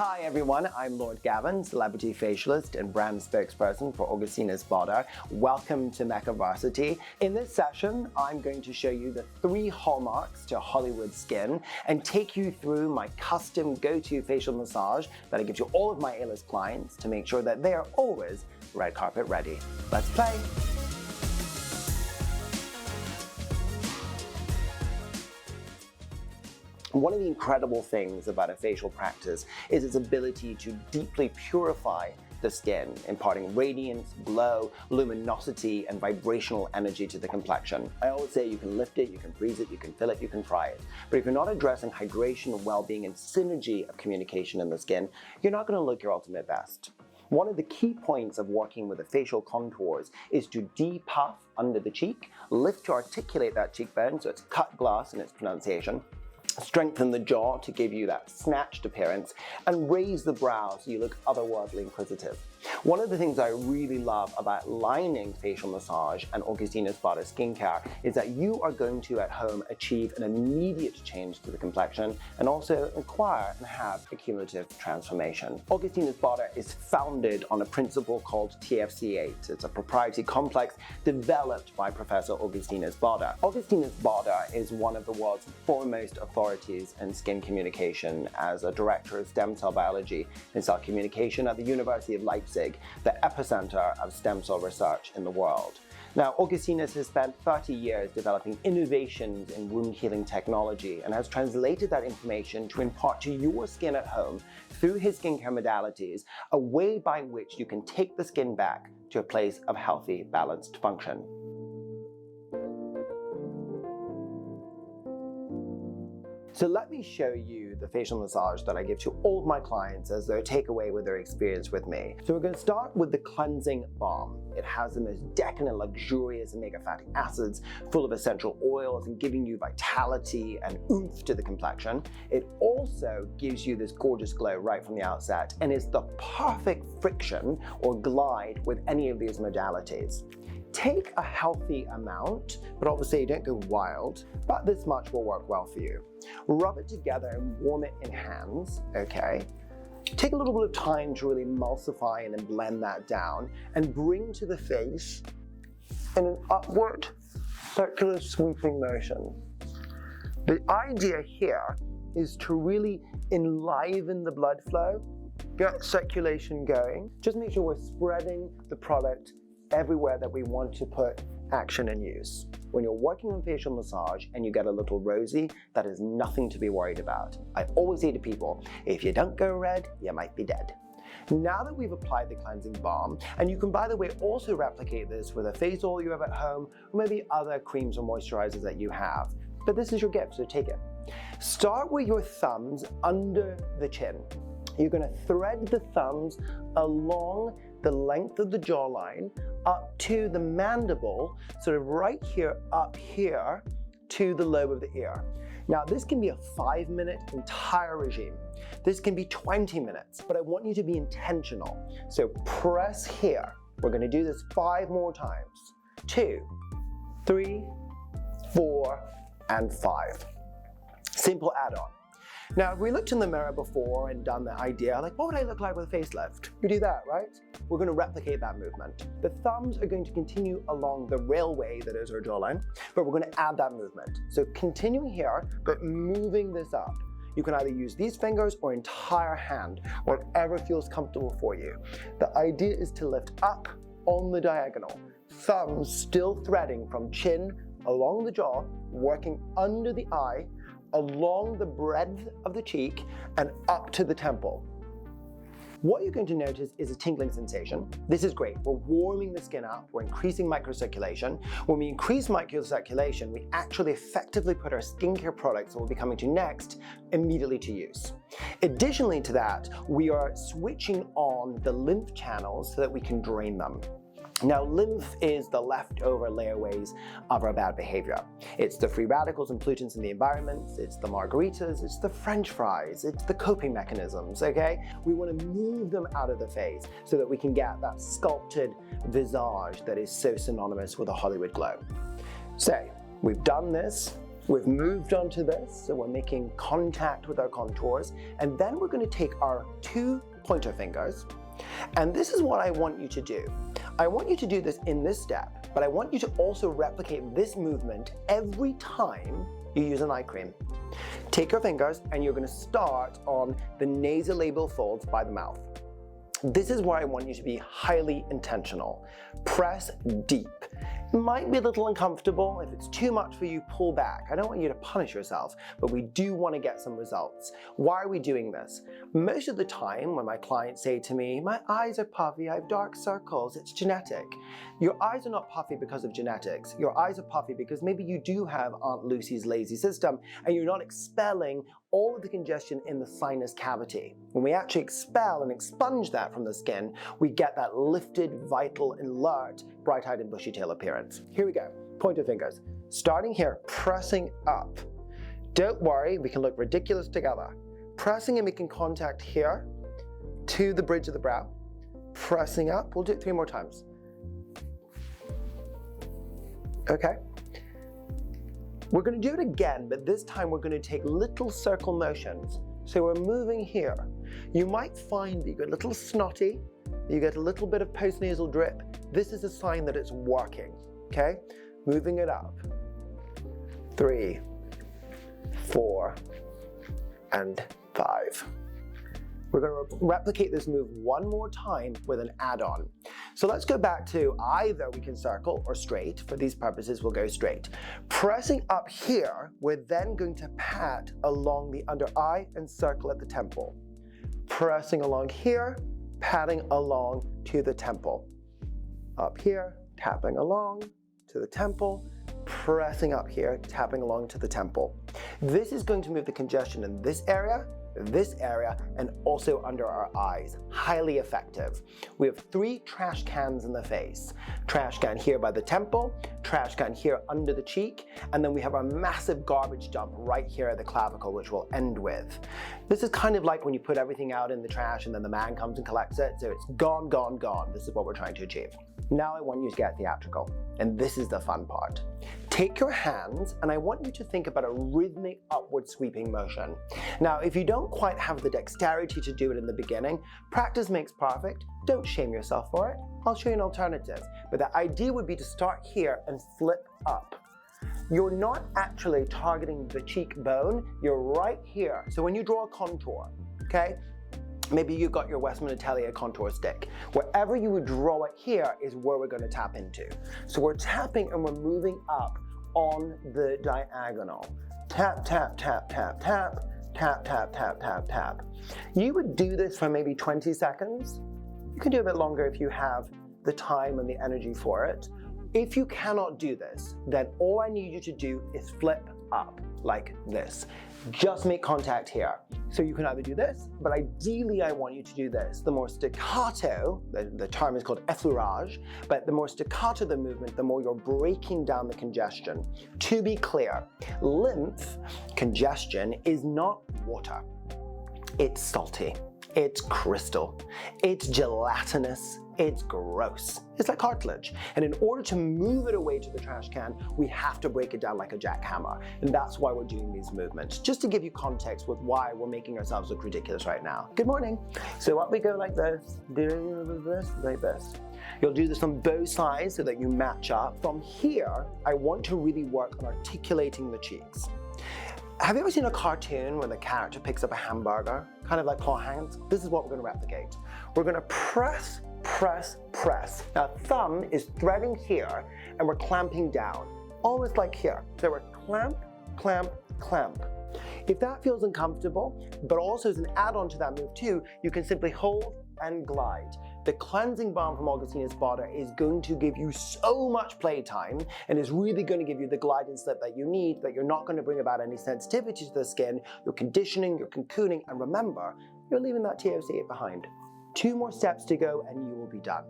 Hi everyone, I'm Lord Gavin, celebrity facialist and brand spokesperson for Augustinus Bader. Welcome to MECCAversity. In this session, I'm going to show you the 3 hallmarks to Hollywood skin and take you through my custom go-to facial massage that I give to all of my A-list clients to make sure that they are always red carpet ready. Let's play. One of the incredible things about a facial practice is its ability to deeply purify the skin, imparting radiance, glow, luminosity, and vibrational energy to the complexion. I always say you can lift it, you can freeze it, you can fill it, you can fry it. But if you're not addressing hydration, well-being, and synergy of communication in the skin, you're not going to look your ultimate best. One of the key points of working with the facial contours is to depuff under the cheek, lift to articulate that cheekbone so it's cut glass in its pronunciation, strengthen the jaw to give you that snatched appearance, and raise the brow so you look otherworldly inquisitive. One of the things I really love about lining facial massage and Augustinus Bader skincare is that you are going to, at home, achieve an immediate change to the complexion and also acquire and have a cumulative transformation. Augustinus Bader is founded on a principle called TFC8. It's a proprietary complex developed by Professor Augustinus Bader. Augustinus Bader is one of the world's foremost authorities in skin communication as a director of stem cell biology and cell communication at the University of Leipzig, the epicenter of stem cell research in the world. Now, Augustinus has spent 30 years developing innovations in wound healing technology and has translated that information to impart to your skin at home through his skincare modalities a way by which you can take the skin back to a place of healthy, balanced function. So let me show you the facial massage that I give to all of my clients as their takeaway with their experience with me. So we're going to start with the cleansing balm. It has the most decadent, luxurious omega fatty acids full of essential oils and giving you vitality and oomph to the complexion. It also gives you this gorgeous glow right from the outset and is the perfect friction or glide with any of these modalities. Take a healthy amount, but obviously don't go wild, but this much will work well for you. Rub it together and warm it in hands, okay? Take a little bit of time to really emulsify and then blend that down and bring to the face in an upward circular sweeping motion. The idea here is to really enliven the blood flow, get circulation going. Just make sure we're spreading the product everywhere that we want to put action and use. When you're working on facial massage and you get a little rosy, that is nothing to be worried about. I always say to people, if you don't go red, you might be dead. Now that we've applied the cleansing balm, and you can, by the way, also replicate this with a face oil you have at home, or maybe other creams or moisturizers that you have. But this is your gift, so take it. Start with your thumbs under the chin. You're going to thread the thumbs along the length of the jawline up to the mandible, sort of right here, up here to the lobe of the ear. Now, this can be a 5-minute entire regime. This can be 20 minutes, but I want you to be intentional. So press here. We're going to do this 5 more times. 2, 3, 4, and 5. Simple add-on. Now, if we looked in the mirror before and done the idea, like what would I look like with a facelift? We do that, right? We're going to replicate that movement. The thumbs are going to continue along the railway that is our jawline, but we're going to add that movement. So continuing here, but moving this up. You can either use these fingers or entire hand, whatever feels comfortable for you. The idea is to lift up on the diagonal, thumbs still threading from chin along the jaw, working under the eye, along the breadth of the cheek and up to the temple. What you're going to notice is a tingling sensation. This is great. We're warming the skin up. We're increasing microcirculation. When we increase microcirculation, we actually effectively put our skincare products that we'll be coming to next immediately to use. Additionally to that, we are switching on the lymph channels so that we can drain them. Now, lymph is the leftover layaways of our bad behavior. It's the free radicals and pollutants in the environment, it's the margaritas, it's the French fries, it's the coping mechanisms, okay? We want to move them out of the face so that we can get that sculpted visage that is so synonymous with a Hollywood glow. So, we've done this. We've moved on to this, so we're making contact with our contours, and then we're going to take our 2 pointer fingers, and this is what I want you to do. I want you to do this in this step, but I want you to also replicate this movement every time you use an eye cream. Take your fingers and you're going to start on the nasolabial folds by the mouth. This is where I want you to be highly intentional. Press deep. It might be a little uncomfortable. If it's too much for you, pull back. I don't want you to punish yourself, but we do want to get some results. Why are we doing this? Most of the time when my clients say to me, my eyes are puffy, I have dark circles, it's genetic. Your eyes are not puffy because of genetics. Your eyes are puffy because maybe you do have Aunt Lucy's lazy system and you're not expelling all of the congestion in the sinus cavity. When we actually expel and expunge that from the skin, we get that lifted, vital, alert, bright-eyed and bushy-tail appearance. Here we go, pointer fingers. Starting here, pressing up. Don't worry, we can look ridiculous together. Pressing and making contact here to the bridge of the brow. Pressing up, we'll do it 3 more times. Okay. We're going to do it again, but this time we're going to take little circle motions. So we're moving here. You might find that you get a little snotty, you get a little bit of postnasal drip. This is a sign that it's working, okay? Moving it up. 3, 4, and 5. We're going to replicate this move 1 more time with an add-on. So let's go back to either we can circle or straight. For these purposes, we'll go straight. Pressing up here, we're then going to pat along the under eye and circle at the temple. Pressing along here, patting along to the temple. Up here, tapping along to the temple, pressing up here, tapping along to the temple. This is going to move the congestion in this area, and also under our eyes. Highly effective. We have 3 trash cans in the face. Trash can here by the temple, trash can here under the cheek, and then we have our massive garbage dump right here at the clavicle, which we'll end with. This is kind of like when you put everything out in the trash and then the man comes and collects it, so it's gone, gone, gone. This is what we're trying to achieve. Now I want you to get theatrical, and this is the fun part. Take your hands, and I want you to think about a rhythmic upward sweeping motion. Now, if you don't quite have the dexterity to do it in the beginning, practice makes perfect. Don't shame yourself for it. I'll show you an alternative. But the idea would be to start here and flip up. You're not actually targeting the cheekbone, you're right here. So when you draw a contour, okay? Maybe you got your Westman Atelier contour stick. Wherever you would draw it here is where we're going to tap into. So we're tapping and we're moving up on the diagonal. Tap, tap, tap, tap, tap, tap, tap, tap, tap, tap. You would do this for maybe 20 seconds. You can do a bit longer if you have the time and the energy for it. If you cannot do this, then all I need you to do is flip up like this. Just make contact here. So you can either do this, but ideally I want you to do this. The more staccato, the term is called effleurage, but the more staccato the movement, the more you're breaking down the congestion. To be clear, lymph congestion is not water. It's salty, it's crystal, it's gelatinous, it's gross. It's like cartilage. And in order to move it away to the trash can, we have to break it down like a jackhammer. And that's why we're doing these movements, just to give you context with why we're making ourselves look ridiculous right now. Good morning. So up we go like this, do this, like this. You'll do this on both sides so that you match up. From here, I want to really work on articulating the cheeks. Have you ever seen a cartoon where the character picks up a hamburger, kind of like claw hands? This is what we're going to replicate. We're going to press, press, press. Now thumb is threading here and we're clamping down, almost like here. So we're clamp, clamp, clamp. If that feels uncomfortable, but also as an add-on to that move too, you can simply hold and glide. The cleansing balm from Augustinus Bader is going to give you so much playtime and is really going to give you the glide and slip that you need, that you're not going to bring about any sensitivity to the skin, you're conditioning, you're cocooning, and remember, you're leaving that TOC behind. 2 more steps to go and you will be done.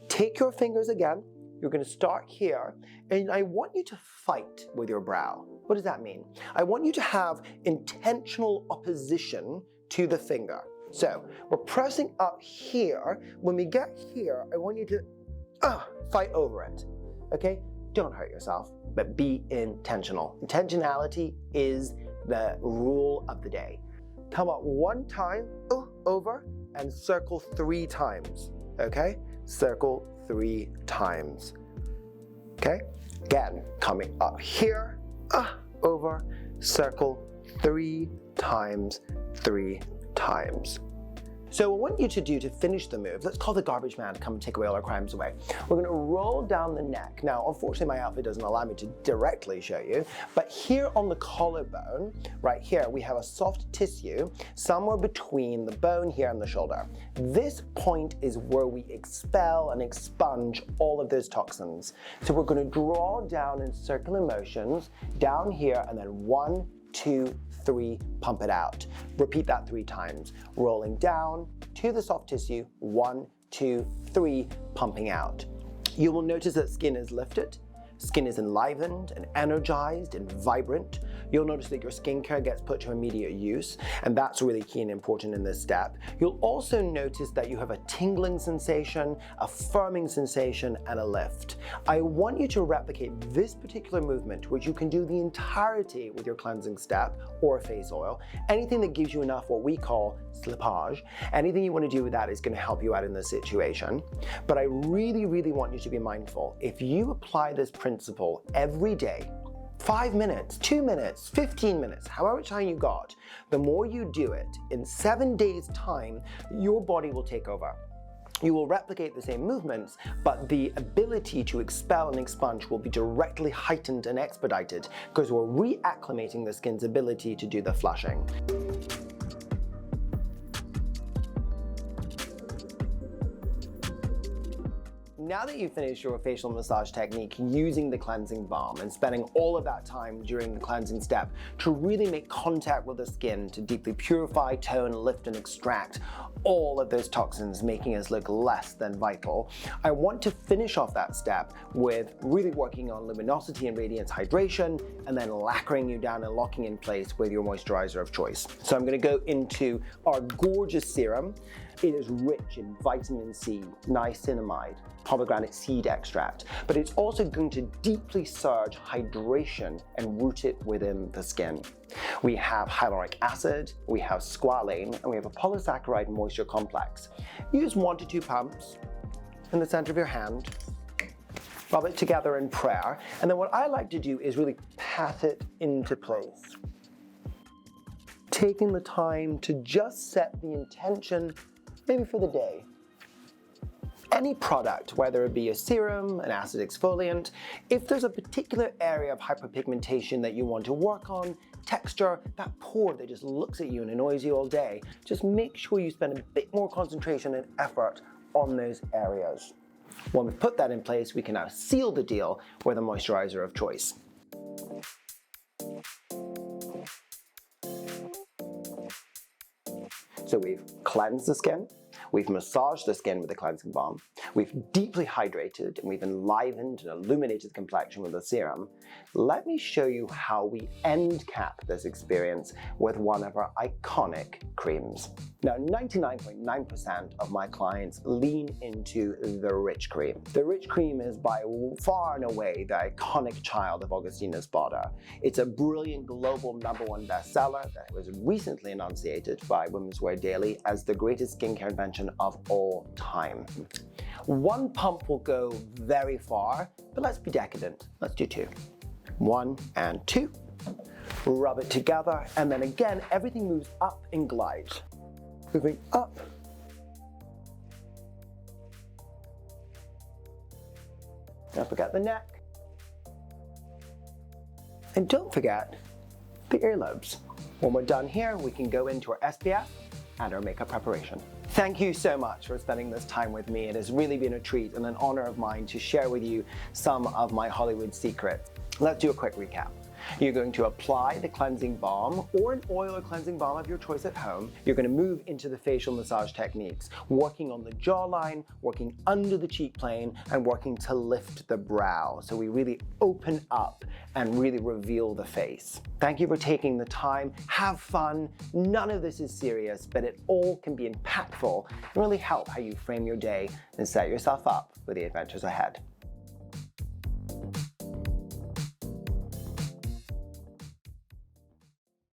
Take your fingers again, you're going to start here, and I want you to fight with your brow. What does that mean? I want you to have intentional opposition to the finger. So we're pressing up here. When we get here, I want you to fight over it, okay? don't hurt yourself, but be intentional. Intentionality is the rule of the day. Come up one time, over, and circle 3 times, okay? Circle 3 times, okay? Again, coming up here, over, circle 3 times, 3 times. So what I want you to do to finish the move, let's call the garbage man to come and take away all our crimes away. We're going to roll down the neck. Now, unfortunately, my outfit doesn't allow me to directly show you, but here on the collarbone, right here, we have a soft tissue somewhere between the bone here and the shoulder. This point is where we expel and expunge all of those toxins. So we're going to draw down in circular motions down here, and then 1, 2, 3, pump it out. Repeat that 3 times. Rolling down to the soft tissue, 1, 2, 3, pumping out. You will notice that skin is lifted, skin is enlivened and energized and vibrant. You'll notice that your skincare gets put to immediate use, and that's really key and important in this step. You'll also notice that you have a tingling sensation, a firming sensation, and a lift. I want you to replicate this particular movement, which you can do the entirety with your cleansing step or face oil. Anything that gives you enough what we call slippage, anything you want to do with that is going to help you out in this situation. But I really, really want you to be mindful. If you apply this principle every day, 5 minutes, 2 minutes, 15 minutes, however much time you got, the more you do it, in 7 days' time, your body will take over. You will replicate the same movements, but the ability to expel and expunge will be directly heightened and expedited because we're reacclimating the skin's ability to do the flushing. Now that you've finished your facial massage technique using the cleansing balm and spending all of that time during the cleansing step to really make contact with the skin to deeply purify, tone, lift, and extract all of those toxins, making us look less than vital, I want to finish off that step with really working on luminosity and radiance hydration, and then lacquering you down and locking in place with your moisturizer of choice. So I'm going to go into our gorgeous serum. It is rich in vitamin C, niacinamide, pomegranate seed extract, but it's also going to deeply surge hydration and root it within the skin. We have hyaluronic acid, we have squalane, and we have a polysaccharide moisture complex. Use 1 to 2 pumps in the center of your hand, rub it together in prayer, and then what I like to do is really pat it into place. Taking the time to just set the intention, maybe for the day. Any product, whether it be a serum, an acid exfoliant, if there's a particular area of hyperpigmentation that you want to work on, texture, that pore that just looks at you and annoys you all day, just make sure you spend a bit more concentration and effort on those areas. When we've put that in place, we can now seal the deal with a moisturizer of choice. So we've cleansed the skin, we've massaged the skin with the cleansing balm, we've deeply hydrated, and we've enlivened and illuminated the complexion with the serum. Let me show you how we end cap this experience with one of our iconic creams. Now, 99.9% of my clients lean into the Rich Cream. The Rich Cream is by far and away the iconic child of Augustinus Bader. It's a brilliant global #1 bestseller that was recently enunciated by Women's Wear Daily as the greatest skincare invention of all time. 1 pump will go very far, but let's be decadent. Let's do 2. 1 and 2. Rub it together, and then again, everything moves up and glides. Moving up. Don't forget the neck. And don't forget the earlobes. When we're done here, we can go into our SPF and our makeup preparation. Thank you so much for spending this time with me. It has really been a treat and an honor of mine to share with you some of my Hollywood secrets. Let's do a quick recap. You're going to apply the cleansing balm or an oil or cleansing balm of your choice at home. You're going to move into the facial massage techniques, working on the jawline, working under the cheek plane, and working to lift the brow. So we really open up and really reveal the face. Thank you for taking the time. Have fun. None of this is serious, but it all can be impactful and really help how you frame your day and set yourself up for the adventures ahead.